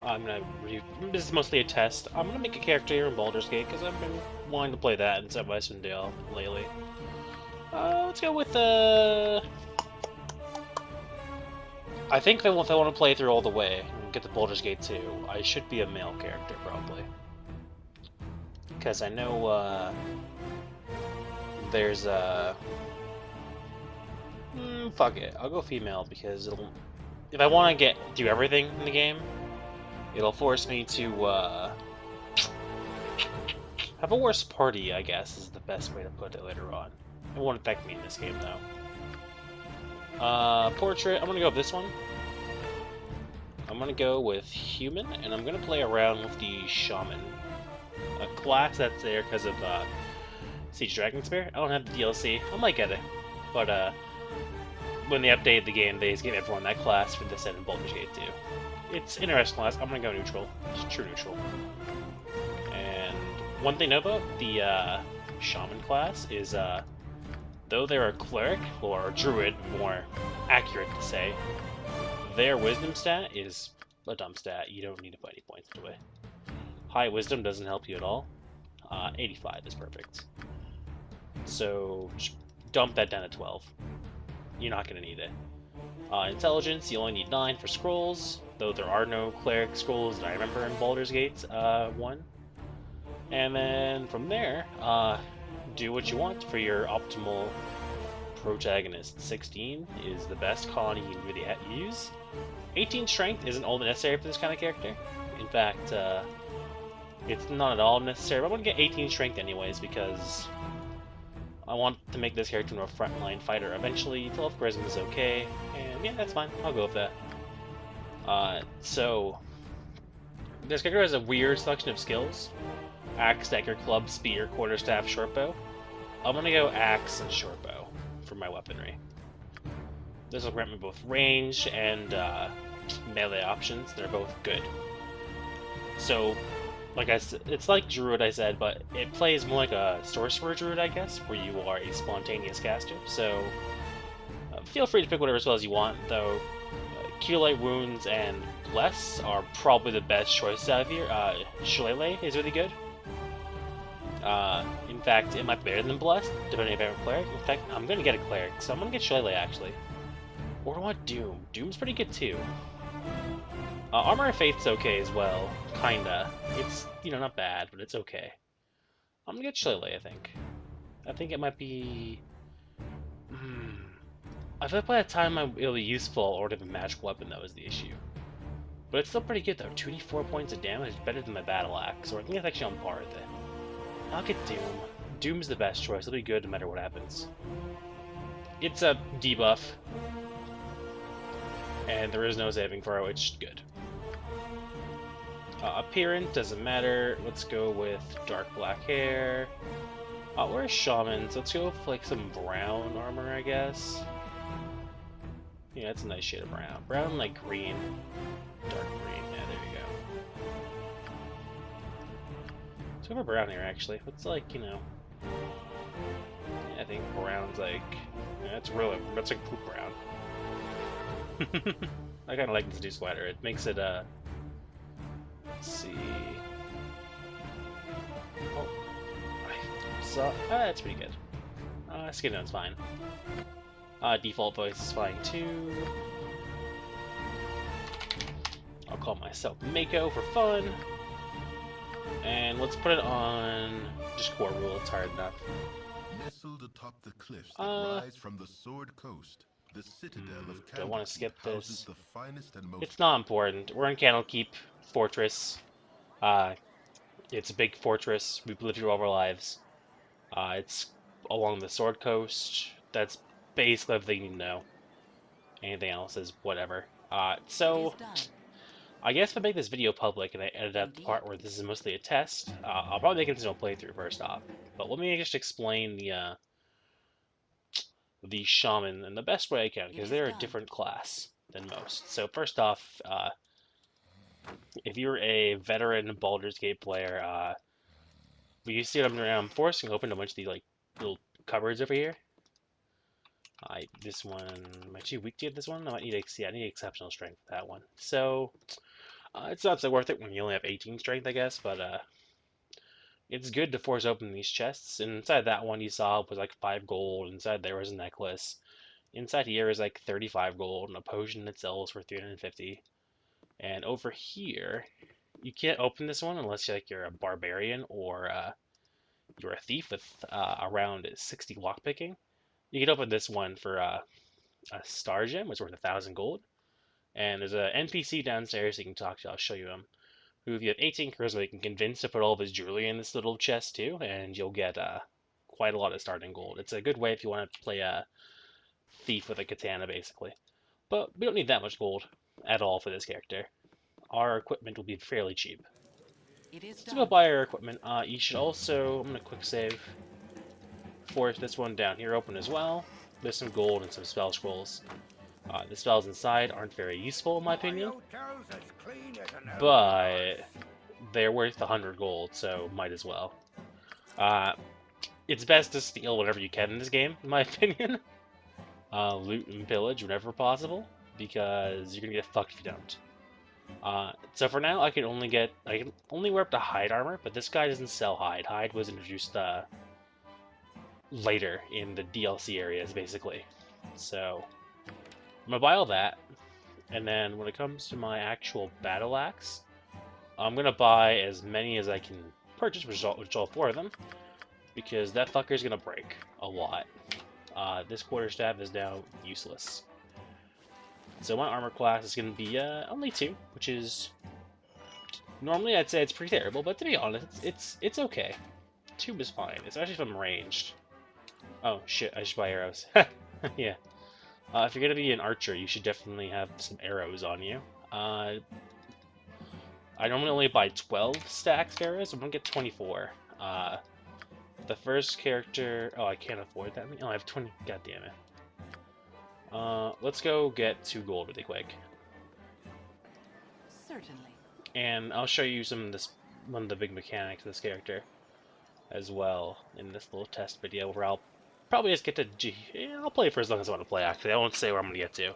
This is mostly a test. I'm gonna make a character here in Baldur's Gate because I've been wanting to play that in South Western Dale lately. Let's go with I think that if I want to play through all the way and get to Baldur's Gate 2, I should be a male character probably, because I know there's fuck it. I'll go female because it'll. If I want to do everything in the game, it'll force me to have a worse party, I guess, is the best way to put it later on. It won't affect me in this game, though. Portrait, I'm gonna go with this one. I'm gonna go with Human, and I'm gonna play around with the Shaman. A class that's there because of Siege Dragon Spear. I don't have the DLC. I might get it. But when they updated the game, they just gave everyone that class for this set in Baldur's Gate 2. It's an interesting class. I'm gonna go neutral. Just true neutral. And one thing to know about the Shaman class is though they're a cleric, or a druid, more accurate to say, their wisdom stat is a dumb stat. You don't need to put any points into it. High wisdom doesn't help you at all. 85 is perfect. So dump that down to 12. You're not going to need it. Intelligence, you only need 9 for scrolls, though there are no cleric scrolls that I remember in Baldur's Gate 1. And then from there, do what you want for your optimal protagonist. 16 is the best colony you can really use. 18 strength isn't all that necessary for this kind of character. In fact, it's not at all necessary, but I'm going to get 18 strength anyways because I want to make this character into a frontline fighter eventually. 12 charisma is okay, and yeah, that's fine. I'll go with that. So this character has a weird selection of skills: axe, dagger, club, spear, quarterstaff, shortbow. I'm gonna go axe and shortbow for my weaponry. This will grant me both range and melee options. They're both good. So, like I said, it's like Druid I said, but it plays more like a Sorcerer Druid, I guess, where you are a spontaneous caster. So, feel free to pick whatever spells you want, though Cure Light Wounds and Bless are probably the best choices out of here. Shillelagh is really good. In fact, it might be better than Bless, depending if I have a Cleric. In fact, I'm going to get a Cleric, so I'm going to get Shillelagh, actually. Or do I want Doom? Doom's pretty good, too. Armor of Faith's okay as well, kinda. It's, not bad, but it's okay. I'm gonna get Shillelagh, I think. I think it might be... I feel like by the time it'll be useful or to have a magical weapon, though, is the issue. But it's still pretty good, though. 2d4 points of damage, better than my Battle Axe, so I think it's actually on par with it. I'll get Doom. Doom's the best choice. It'll be good no matter what happens. It's a debuff, and there is no saving throw, which is good. Appearance doesn't matter. Let's go with dark black hair. We're Shamans. Let's go with like some brown armor, I guess. Yeah, that's a nice shade of brown. Brown, like green. Dark green. Yeah, there you go. Let's go for brown here, actually. What's like, Yeah, I think brown's like... Yeah, that's like poop brown. I kind of like this new sweater. It makes it, let's see. Oh, I saw. That's pretty good. Skin tone's fine. Default voice is fine too. I'll call myself Mako for fun. And let's put it on just core rule. It's hard enough. Nestled atop the cliffs that rise from the Sword Coast, the citadel of Candlekeep. Do I want to skip this? The finest and most... It's not important. We're in Candlekeep Fortress. It's a big fortress. We've lived here all our lives. It's along the Sword Coast. That's basically everything you need to know. Anything else is whatever. So, I guess if I make this video public and I edit out the part where this is mostly a test, I'll probably make it into a playthrough first off. But let me just explain the Shaman in the best way I can, because they're a different class than most. So first off, if you're a veteran Baldur's Gate player, you see what I'm forcing open a bunch of these like little cupboards over here. This one, am I too weak to get this one? I might need I need exceptional strength for that one. So It's not so worth it when you only have 18 strength, I guess, but it's good to force open these chests. And inside that one you saw was like 5 gold. Inside there was a necklace. Inside here is like 35 gold, and a potion itself is for 350. And over here, you can't open this one unless you're a barbarian or you're a thief with around 60 lockpicking. You can open this one for a star gem, which is worth 1,000 gold. And there's an NPC downstairs you can talk to. I'll show you him. Who, if you have 18 charisma, you can convince to put all of his jewelry in this little chest too, and you'll get quite a lot of starting gold. It's a good way if you want to play a thief with a katana, basically. But we don't need that much gold at all for this character. Our equipment will be fairly cheap. So go buy our equipment. You should also, I'm going to quick save, force this one down here open as well. There's some gold and some spell scrolls. The spells inside aren't very useful in my opinion, but they're worth 100 gold, so might as well. It's best to steal whatever you can in this game, in my opinion. Loot and pillage whenever possible, because you're gonna get fucked if you don't. So for now, I can only wear up to hide armor, but this guy doesn't sell hide. Hide was introduced later in the DLC areas, basically. So I'm gonna buy all that, and then when it comes to my actual battle axe, I'm gonna buy as many as I can purchase, which is all 4 of them, because that fucker's gonna break a lot. This quarterstaff is now useless. So my armor class is gonna be only 2, which is normally I'd say it's pretty terrible, but to be honest, it's okay. 2 is fine, especially if I'm ranged. Oh shit, I should buy arrows. Yeah. If you're gonna be an archer, you should definitely have some arrows on you. I normally only buy 12 stacks of arrows. I'm gonna get 24. The first character... Oh, I can't afford that. Oh, I have 20. God damn it. Let's go get 2 gold really quick. Certainly. And I'll show you one of the big mechanics of this character as well in this little test video where I'll probably just get to I'll play for as long as I want to play, actually. I won't say where I'm going to get to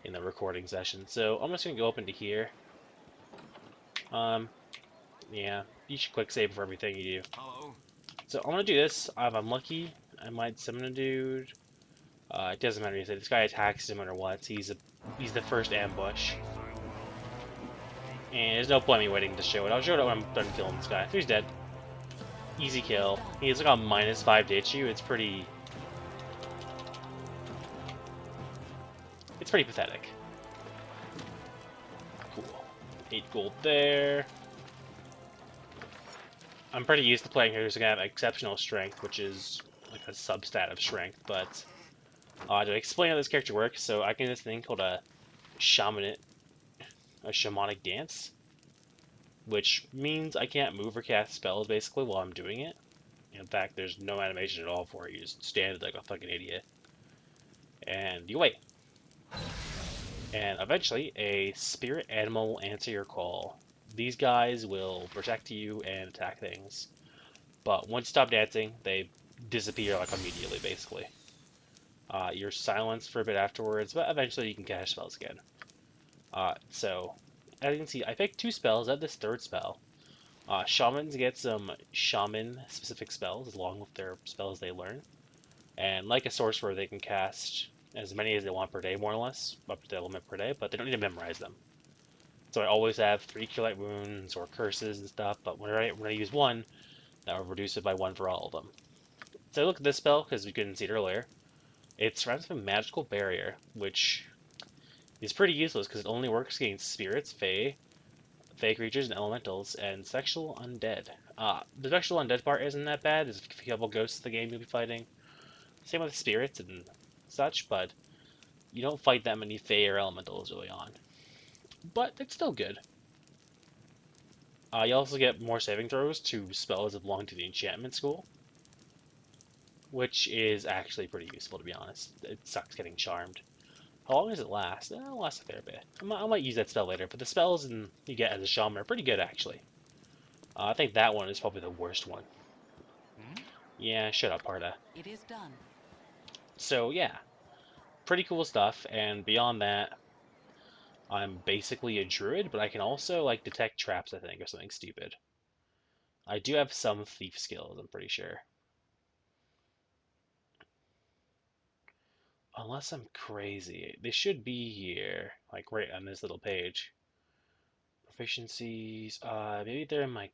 in the recording session. So I'm just going to go up into here. Yeah, you should quick save for everything you do. Hello. So I'm going to do this. If I'm lucky, I might summon a dude. It doesn't matter. This guy attacks no matter what. He's the first ambush. And there's no point in me waiting to show it. I'll show it when I'm done killing this guy. He's dead. Easy kill. He's like on -5 to hit you. It's pretty pathetic. Cool. 8 gold there. I'm pretty used to playing here who's gonna have exceptional strength, which is like a substat of strength, but to explain how this character works, so I can do this thing called a shamanic dance, which means I can't move or cast spells basically while I'm doing it. In fact, there's no animation at all for it. You just stand like a fucking idiot. And you wait. And eventually, a spirit animal will answer your call. These guys will protect you and attack things. But once you stop dancing, they disappear like immediately, basically. You're silenced for a bit afterwards, but eventually you can cast spells again. So, as you can see, I picked 2 spells. I have this 3rd spell. Shamans get some shaman-specific spells along with their spells they learn. And like a sorcerer, they can cast as many as they want per day, more or less, up to their limit per day, but they don't need to memorize them. So I always have 3 Cure Light Wounds or curses and stuff, but when I use 1, that will reduce it by 1 for all of them. So look at this spell, because we couldn't see it earlier. It surrounds a magical barrier, which is pretty useless because it only works against spirits, fae creatures, and elementals, and sexual undead. The sexual undead part isn't that bad. There's a couple ghosts in the game you'll be fighting. Same with spirits and such, but you don't fight that many fae or elementals early on. But it's still good. You also get more saving throws to spells that belong to the enchantment school, which is actually pretty useful, to be honest. It sucks getting charmed. How long does it last? It'll last a fair bit. I might use that spell later, but the spells you get as a shaman are pretty good, actually. I think that one is probably the worst one. Yeah, shut up, Parda. It is done. So, yeah. Pretty cool stuff, and beyond that, I'm basically a druid, but I can also like detect traps, I think, or something stupid. I do have some thief skills, I'm pretty sure. Unless I'm crazy. They should be here, like right on this little page. Proficiencies, maybe they're in my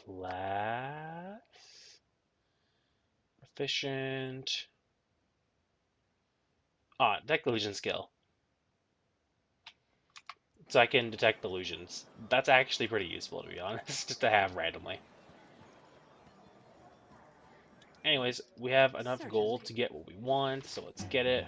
class? Proficient. Detect illusion skill. So I can detect illusions. That's actually pretty useful, to be honest, just to have randomly. Anyways, we have enough gold to get what we want, so let's get it.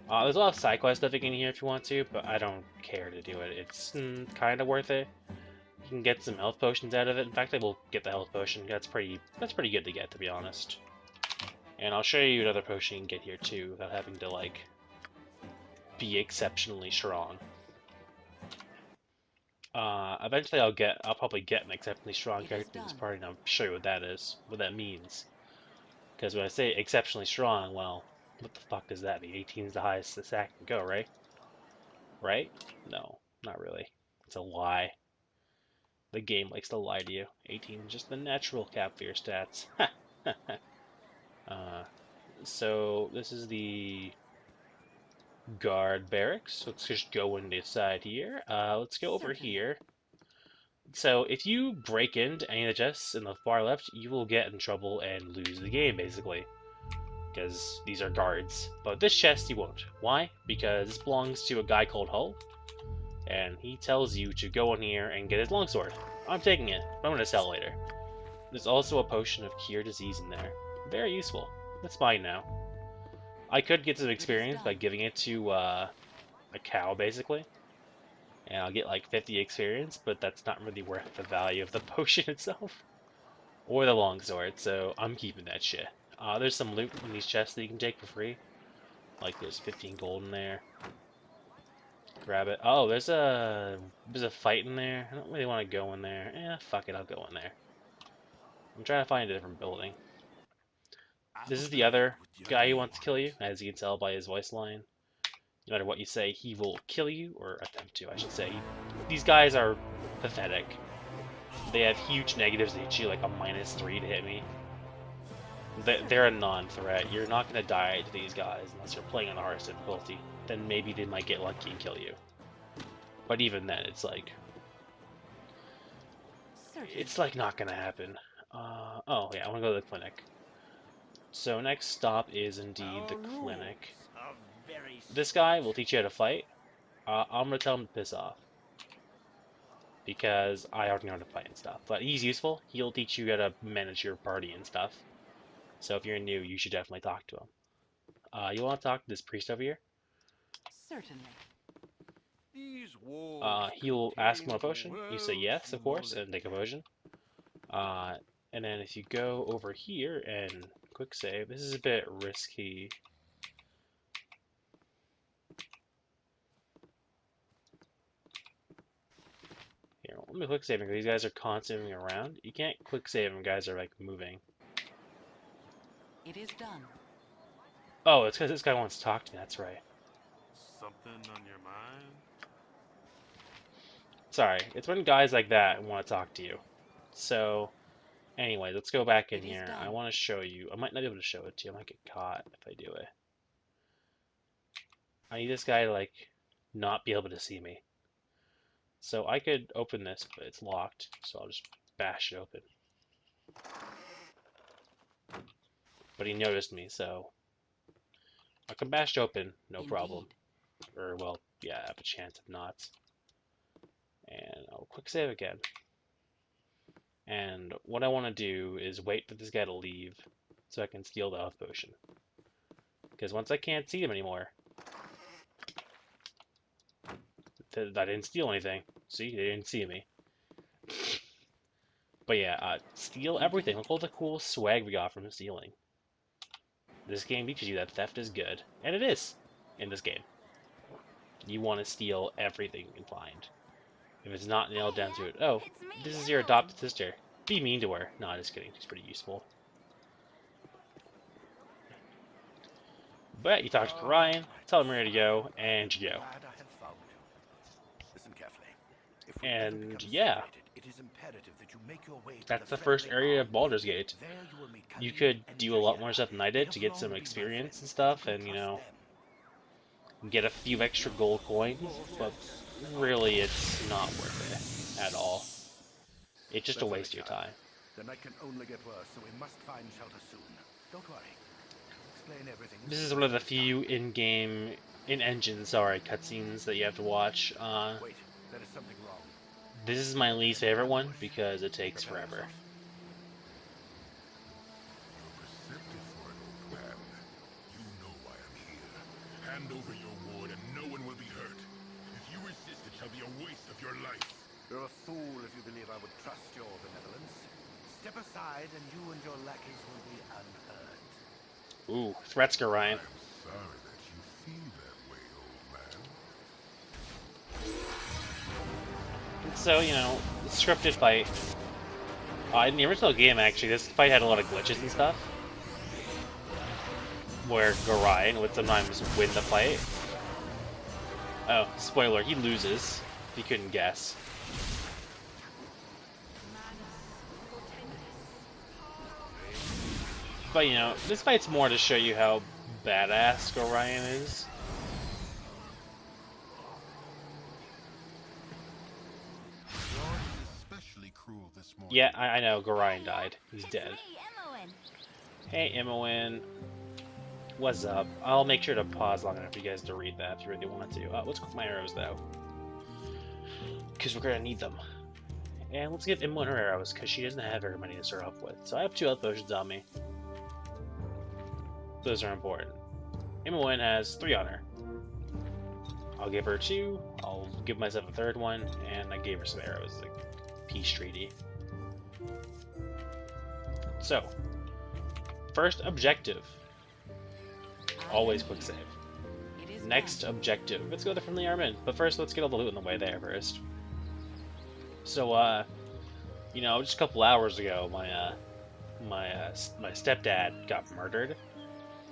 There's a lot of side quest stuff you can here if you want to, but I don't care to do it. It's kind of worth it. You can get some health potions out of it. In fact, I will get the health potion. That's pretty good to get, to be honest. And I'll show you another potion you can get here too, without having to like be exceptionally strong. Eventually I'll probably get an exceptionally strong character in this party, and I'll show you what that is, what that means. Because when I say exceptionally strong, well, what the fuck does that mean? 18 is the highest the sack can go, right? Right? No, not really. It's a lie. The game likes to lie to you. 18 is just the natural cap for your stats. So this is the guard barracks. Let's just go inside here. Let's go over here. So if you break into any of the chests in the far left, you will get in trouble and lose the game, basically. Because these are guards. But this chest you won't. Why? Because this belongs to a guy called Hull, and he tells you to go in here and get his longsword. I'm taking it, but I'm going to sell it later. There's also a potion of cure disease in there. Very useful. That's mine now. I could get some experience by giving it to a cow, basically. And I'll get like 50 experience, but that's not really worth the value of the potion itself. Or the longsword, so I'm keeping that shit. There's some loot in these chests that you can take for free. Like there's 15 gold in there. Grab it. Oh, there's a fight in there. I don't really want to go in there. Fuck it, I'll go in there. I'm trying to find a different building. This is the other guy who wants to kill you, as you can tell by his voice line. No matter what you say, he will kill you, or attempt to, I should say. These guys are pathetic. They have huge negatives. They hit you like a -3 to hit me. They're a non-threat. You're not going to die to these guys unless you're playing on the hardest difficulty. Then maybe they might get lucky and kill you. But even then, it's like not going to happen. Oh yeah, I want to go to the clinic. So next stop is indeed the clinic. This guy will teach you how to fight. I'm going to tell him to piss off, because I already know how to fight and stuff. But he's useful. He'll teach you how to manage your party and stuff. So if you're new, you should definitely talk to him. You want to talk to this priest over here? Certainly. He'll ask him a potion. You say yes, of course, and take a potion. And then if you go over here and quick save, this is a bit risky. Here, let me quick save because these guys are constantly moving around. You can't quick save when guys are like moving. It is done. Oh, it's because this guy wants to talk to me. That's right. Something on your mind? Sorry, it's when guys like that want to talk to you. So, anyway, let's go back in here. I want to show you. I might not be able to show it to you. I might get caught if I do it. I need this guy to, like, not be able to see me. So I could open this, but it's locked. So I'll just bash it open. But he noticed me, so I can bash it open, no problem. Or, well, yeah, I have a chance of not. And I'll quick save again. And what I want to do is wait for this guy to leave so I can steal the health potion. Because once I can't see him anymore, I didn't steal anything. See, they didn't see me. But yeah, steal everything. Look at all the cool swag we got from stealing. This game teaches you that theft is good. And it is, in this game. You want to steal everything you can find. If it's not nailed down to it. Oh, this is your adopted sister. Be mean to her. No, just kidding. She's pretty useful. But you talk to Gorion, tell him where to go, and you go. And yeah, that's the first area of Baldur's Gate. You could do a lot more stuff than I did to get some experience and stuff, and you know, get a few extra gold coins, but really it's not worth it at all. It's just a waste of your time. The night can only get worse, so we must find shelter soon. Don't worry. Explain everything. This is one of the few in-game, in-engine, cutscenes that you have to watch. Wait, there is something wrong. This is my least favorite one because it takes forever. You're perceptive for an old man. You know why I'm here. Hand over your ward and no one will be hurt. If you resist, it shall be a waste of your life. You're a fool if you believe I would trust your benevolence. Step aside and you and your lackeys will be unhurt. Ooh, threats, Gorion. I'm sorry that you feel that way, old man. So, you know, scripted fight. In the original game, actually, this fight had a lot of glitches and stuff. Where Gorion would sometimes win the fight. Oh, spoiler, he loses. If you couldn't guess. But, you know, this fight's more to show you how badass Gorion is. Especially cruel this morning. Yeah, I know, Gorion died. He's dead. Hey, Imoen. What's up? I'll make sure to pause long enough for you guys to read that if you really want to. Let's cook my arrows, though. Because we're going to need them. And let's give Imoen her arrows, because she doesn't have very many to start off with. So I have 2 health potions on me. Those are important. Imoen has 3 on her. I'll give her 2. I'll give myself a 3rd one, and I gave her some arrows, like peace treaty. So, first objective. Always quick save. Next objective. Let's go to the friendly armament. But first, let's get all the loot in the way there first. So, you know, just a couple hours ago, my stepdad got murdered.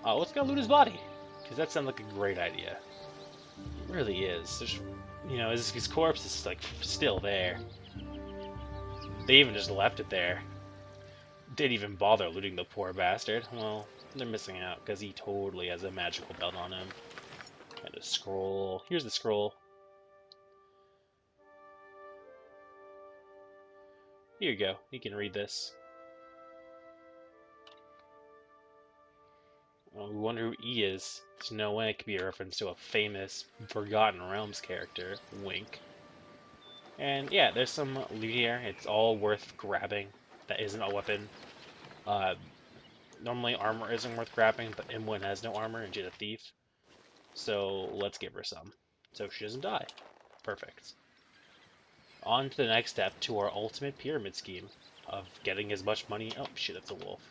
Let's go loot his body, because that sounds like a great idea. It really is. There's, you know, his corpse is like still there. They even just left it there. Didn't even bother looting the poor bastard. Well, they're missing out because he totally has a magical belt on him. And a scroll. Here's the scroll. Here you go. You can read this. We wonder who E is. There's no way it could be a reference to a famous Forgotten Realms character. Wink. And yeah, there's some loot here. It's all worth grabbing. That isn't a weapon. Normally armor isn't worth grabbing, but Imoen has no armor and she's a thief. So let's give her some, so she doesn't die. Perfect. On to the next step to our ultimate pyramid scheme of getting as much money. Oh shit, that's a wolf.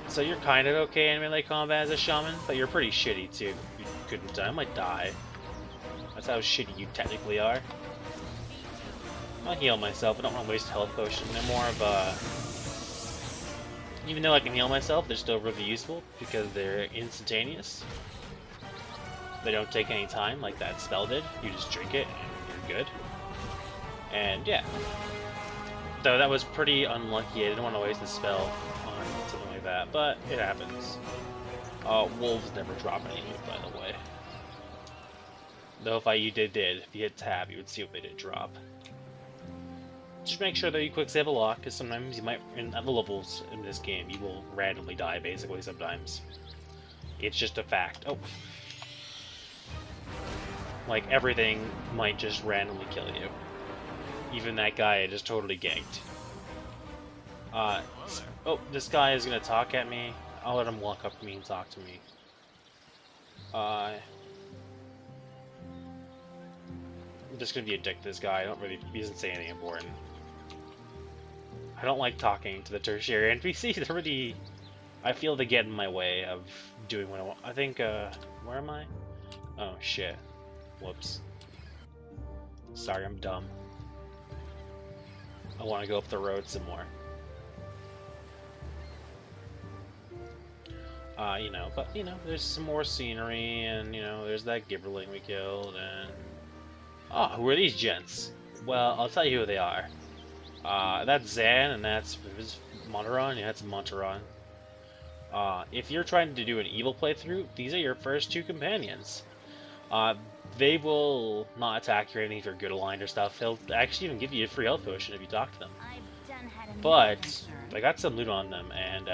So you're kind of okay in melee combat as a shaman, but you're pretty shitty too. You couldn't die. I might die. That's how shitty you technically are. I'll heal myself. I don't want to waste health potions. They're more of a... Even though I can heal myself, they're still really useful because they're instantaneous. They don't take any time like that spell did. You just drink it and you're good. And yeah. Though that was pretty unlucky. I didn't want to waste the spell on something like that, but it happens. Wolves never drop any loot, by the way. Though if you did, if you hit tab, you would see what they did drop. Just make sure that you quick save a lot, because sometimes you might, at the levels in this game, you will randomly die, basically, sometimes. It's just a fact. Oh. Like, everything might just randomly kill you. Even that guy I just totally ganked. Oh, this guy is gonna talk at me. I'll let him walk up to me and talk to me. I'm just gonna be a dick to this guy. He doesn't say anything important. I don't like talking to the tertiary NPCs. They're really... I feel they get in my way of doing what I want. I think, where am I? Oh, shit. Whoops. Sorry, I'm dumb. I want to go up the road some more. You know, but you know, there's some more scenery, and you know, there's that Gibberling we killed, and who are these gents? Well, I'll tell you who they are. That's Zan, and that's Monteron. Yeah, that's Monteron. If you're trying to do an evil playthrough, these are your first two companions. Uh, they will not attack you or anything if you're good aligned or stuff. They'll actually even give you a free health potion if you talk to them. But I got some loot on them, and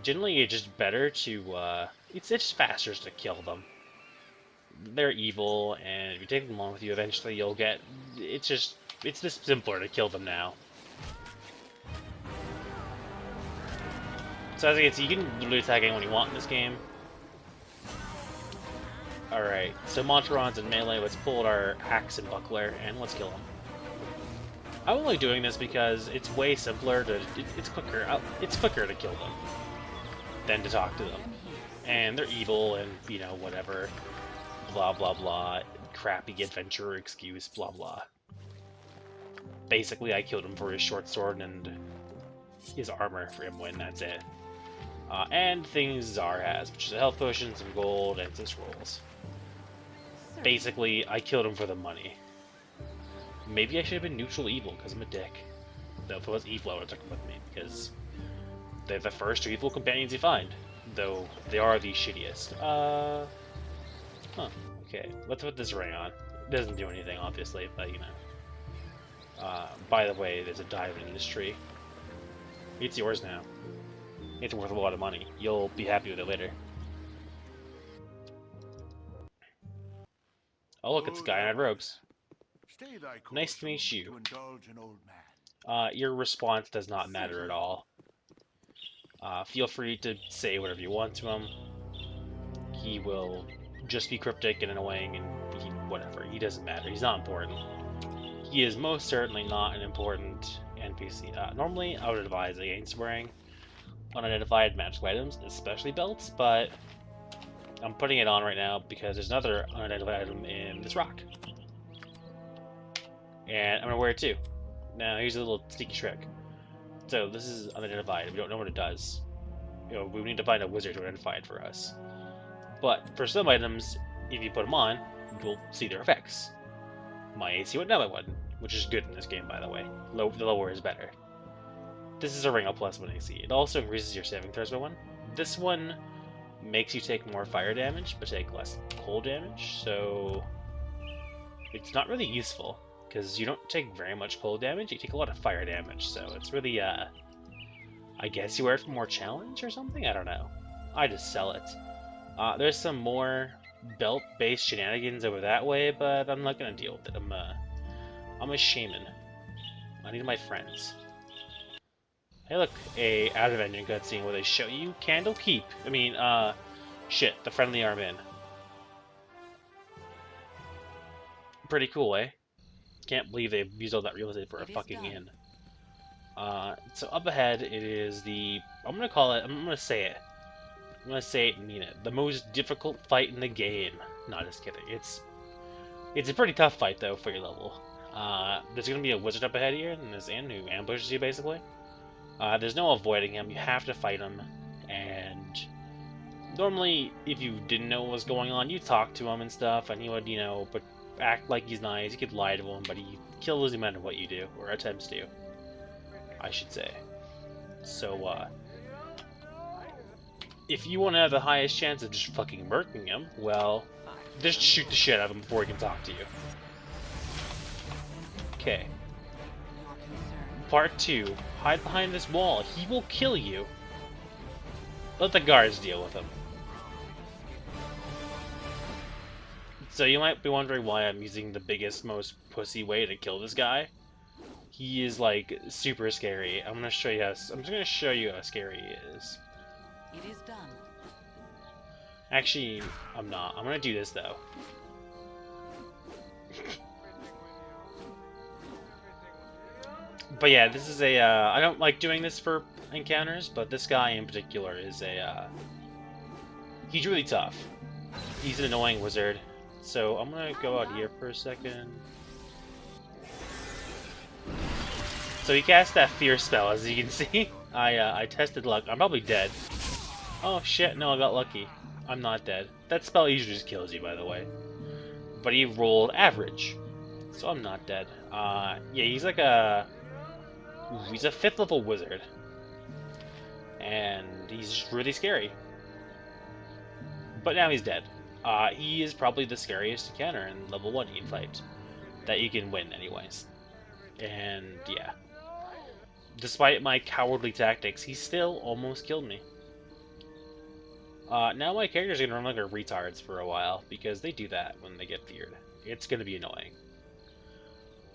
generally it's just better to, it's just faster to kill them. They're evil, and if you take them along with you, eventually you'll get, it's just simpler to kill them now. So as you can see, you can literally attack anyone you want in this game. Alright, so Monteron's in melee, let's pull out our axe and buckler, and let's kill him. I'm only doing this because it's way simpler to, it's quicker to kill them than to talk to them. And they're evil and, you know, whatever. Blah blah blah, crappy adventurer excuse, blah blah. Basically, I killed him for his short sword and his armor for him when that's it. And things Zar has, which is a health potion, some gold, and some scrolls. Basically, I killed him for the money. Maybe I should have been neutral evil, because I'm a dick. Though if it was evil, I would have took him with me, because they're the first two evil companions you find. Though, they are the shittiest. Huh, okay. Let's put this ring on. It doesn't do anything, obviously, but, you know. By the way, there's a diamond in this tree. It's yours now. It's worth a lot of money. You'll be happy with it later. Oh look, it's a guy in robes. Nice to meet you. Your response does not matter at all. Feel free to say whatever you want to him. He will just be cryptic and annoying and whatever. He doesn't matter. He's not important. He is most certainly not an important NPC. Normally, I would advise against wearing unidentified magical items, especially belts, but I'm putting it on right now because there's another unidentified item in this rock. And I'm gonna wear it too. Now, here's a little sneaky trick. So, this is unidentified. We don't know what it does. You know, we need to find a wizard to identify it for us. But for some items, if you put them on, you'll see their effects. My AC went down by 1, which is good in this game, by the way. The lower is better. This is a ring of +1 AC. It also increases your saving throws by 1. This one makes you take more fire damage, but take less cold damage, so it's not really useful, because you don't take very much cold damage, you take a lot of fire damage, so it's really, I guess you wear it for more challenge or something? I don't know. I just sell it. There's some more belt-based shenanigans over that way, but I'm not gonna deal with it. I'm a shaman. I need my friends. Hey look, a out-of-engine cutscene where they show you Candlekeep. I mean, shit, the friendly arm in. Pretty cool, eh? Can't believe they've used all that real estate for a fucking inn. So up ahead, it is the, I'm gonna say it and mean it. The most difficult fight in the game. No, just kidding. It's a pretty tough fight, though, for your level. There's gonna be a wizard up ahead here in this inn who ambushes you, basically. There's no avoiding him, you have to fight him, and normally, if you didn't know what was going on, you'd talk to him and stuff, and he would, you know, but act like he's nice, you could lie to him, but he kills you no matter what you do, or attempts to, I should say. So, if you want to have the highest chance of just fucking murking him, well, just shoot the shit out of him before he can talk to you. Okay. Part 2. Hide behind this wall. He will kill you. Let the guards deal with him. So you might be wondering why I'm using the biggest, most pussy way to kill this guy. He is, like, super scary. I'm just gonna show you how scary he is. It is done. Actually, I'm not. I'm gonna do this, though. But yeah, this is a, I don't like doing this for encounters, but this guy in particular is a, he's really tough. He's an annoying wizard. So I'm gonna go out here for a second. So he cast that fear spell, as you can see. I tested luck. I'm probably dead. Oh shit, no, I got lucky. I'm not dead. That spell usually just kills you, by the way. But he rolled average, so I'm not dead. Yeah, he's like he's a 5th level wizard. And he's just really scary. But now he's dead. He is probably the scariest encounter in level 1 teamfight that you can win anyways. And yeah. Despite my cowardly tactics, he still almost killed me. Now my character's gonna run like a retards for a while, because they do that when they get feared. It's gonna be annoying.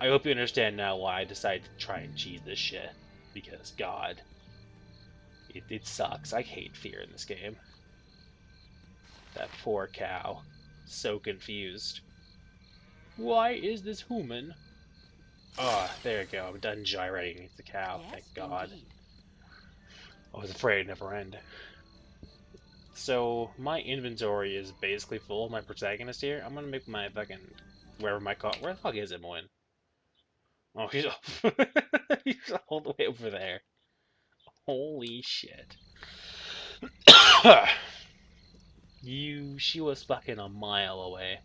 I hope you understand now why I decided to try and cheese this shit. Because, God. It sucks. I hate fear in this game. That poor cow. So confused. Why is this human? Oh, there you go. I'm done gyrating against the cow. Yes, Thank God. indeed. I was afraid it'd never end. So, my inventory is basically full of my protagonist here. I'm gonna make my fucking... Where the fuck is it, Moin? Oh, he's he's all the way over there. Holy shit. She was fucking a mile away.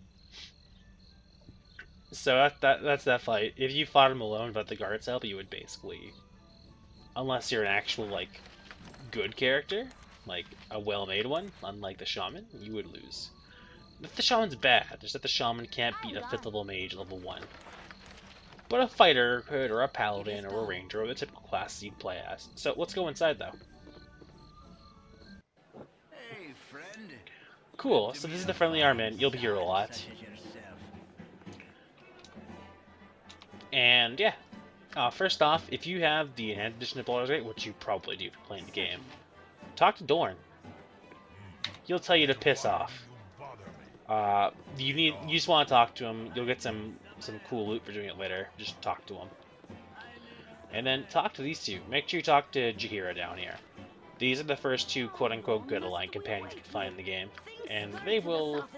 So that's that fight. If you fought him alone without the guards help, you would basically, unless you're an actual like good character, like a well-made one, unlike the shaman, you would lose. But the shaman's bad, just that the shaman can't beat a 5th level mage level 1. But a fighter could, or a paladin, or a ranger, or the typical classes you play as. So let's go inside though. Hey, friend. Cool, so this is the friendly Armin. You'll be here a lot. And yeah, first off, if you have the enhanced edition of Baldur's Gate, which you probably do if you're playing the game, talk to Dorn. He'll tell you to piss off. You just want to talk to him. You'll get some cool loot for doing it later. Just talk to him. And then talk to these two. Make sure you talk to Jaheira down here. These are the first two quote-unquote good aligned companions you can find in the game. And they will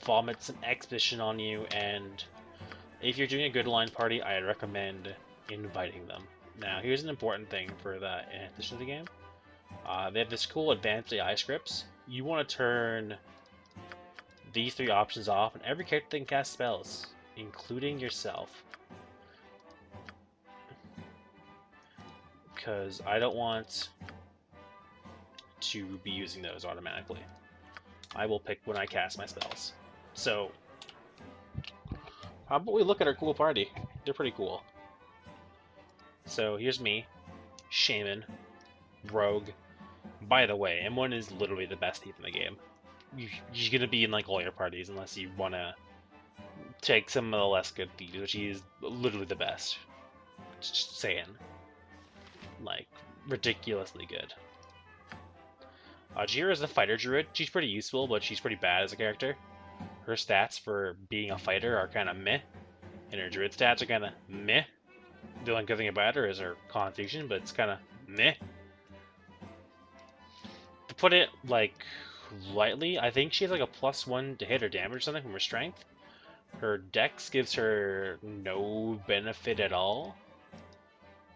vomit some exposition on you, and if you're doing a good aligned party, I recommend inviting them. Now, here's an important thing for the addition of the game. They have this cool advanced AI scripts. You want to turn these 3 options off, and every character can cast spells, including yourself. Because I don't want to be using those automatically. I will pick when I cast my spells. So, how about we look at our cool party? They're pretty cool. So, here's me, Shaman, Rogue. By the way, M1 is literally the best thief in the game. You're gonna be in like all your parties unless you wanna take some of the less good thieves, which he is literally the best. Just saying. Like, ridiculously good. Jaheira is the fighter druid. She's pretty useful, but she's pretty bad as a character. Her stats for being a fighter are kind of meh, and her druid stats are kind of meh. The only good thing about her is her constitution, but it's kind of meh. To put it, like, lightly, I think she has like a +1 to hit or damage or something from her strength. Her dex gives her no benefit at all.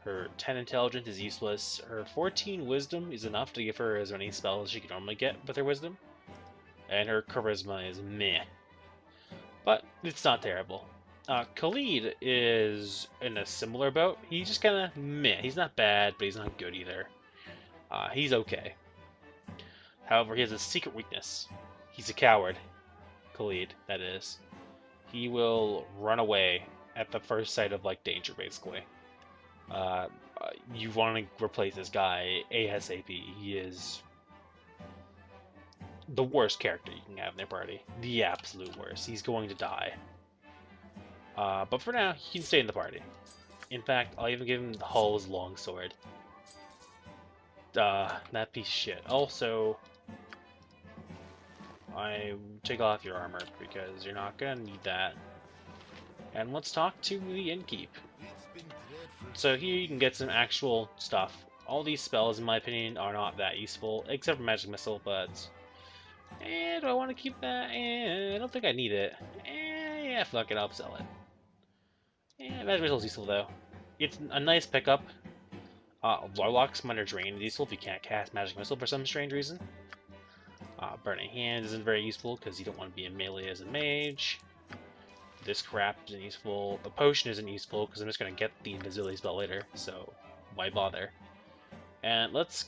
Her 10 intelligence is useless. Her 14 wisdom is enough to give her as many spells as she could normally get with her wisdom. And her charisma is meh. But it's not terrible. Khalid is in a similar boat. He's just kind of meh. He's not bad, but he's not good either. He's okay. However, he has a secret weakness. He's a coward. Khalid, that is. He will run away at the first sight of, like, danger, basically. You want to replace this guy ASAP. He is the worst character you can have in their party. The absolute worst. He's going to die. But for now, he can stay in the party. In fact, I'll even give him the Hull's longsword. That piece of shit. Also, I take off your armor because you're not gonna need that. And let's talk to the innkeep. So here you can get some actual stuff. All these spells, in my opinion, are not that useful, except for Magic Missile, but... do I want to keep that? I don't think I need it. Yeah, fuck it, I'll sell it. Magic Missile's useful, though. It's a nice pickup. Warlock's Minor Drain is useful if you can't cast Magic Missile for some strange reason. Burning Hands isn't very useful because you don't want to be in melee as a mage. This crap isn't useful. The potion isn't useful because I'm just going to get the invisibility spell later, so why bother? And let's